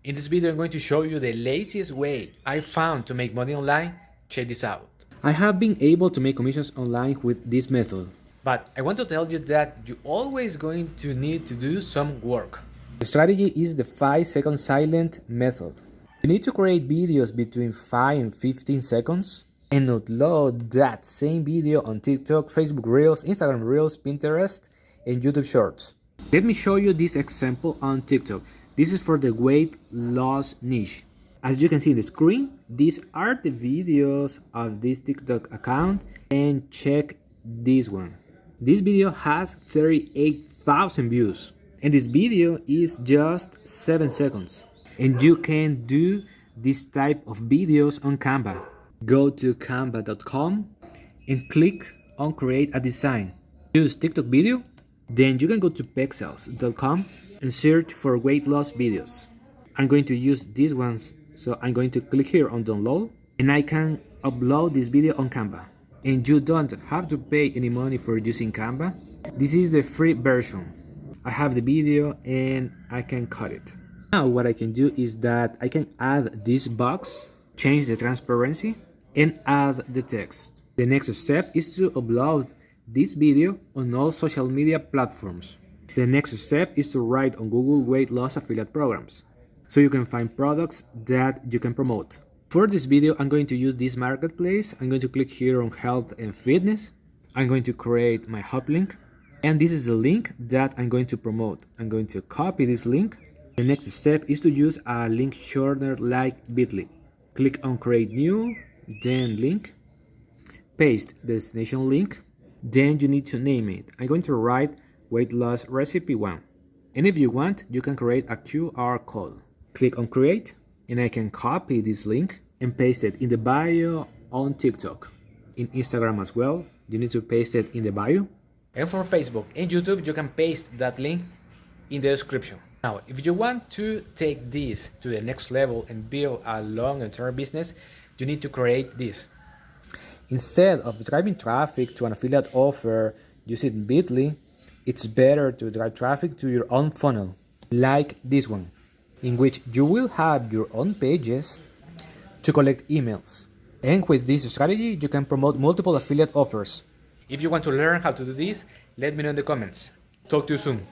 In this video, I'm going to show you the laziest way I found to make money online. Check this out. I have been able to make commissions online with this method. But I want to tell you that you're always going to need to do some work. The strategy is the 5-second silent method. You need to create videos between 5 and 15 seconds and upload that same video on TikTok, Facebook Reels, Instagram Reels, Pinterest, and YouTube Shorts. Let me show you this example on TikTok. This is for the weight loss niche. As you can see in the screen, these are the videos of this TikTok account, and check this one. This video has 38,000 views, and this video is just 7 seconds. And you can do this type of videos on Canva. Go to canva.com and click on create a design. Choose TikTok video, then you can go to pexels.com and search for weight loss videos. I'm going to use these ones, so I'm going to click here on download, and I can upload this video on Canva. And you don't have to pay any money for using Canva. This is the free version. I have the video and I can cut it. Now what I can do is that I can add this box, change the transparency, and add the text. The next step is to upload this video on all social media platforms. The next step is to write on Google weight loss affiliate programs, so you can find products that you can promote. For this video, I'm going to use this marketplace. I'm going to click here on health and fitness. I'm going to create my hub link, and this is the link that I'm going to promote. I'm going to copy this link. The next step is to use a link shortener like bit.ly. Click on create new, then link, paste the destination link, then you need to name it. I'm going to write weight loss recipe 1. And if you want, you can create a QR code. Click on create, and I can copy this link and paste it in the bio on TikTok. In Instagram as well, you need to paste it in the bio. And for Facebook and YouTube, you can paste that link in the description. Now, if you want to take this to the next level and build a long-term business, you need to create this. Instead of driving traffic to an affiliate offer using bit.ly, it's better to drive traffic to your own funnel, like this one, in which you will have your own pages to collect emails. And with this strategy, you can promote multiple affiliate offers. If you want to learn how to do this, let me know in the comments. Talk to you soon.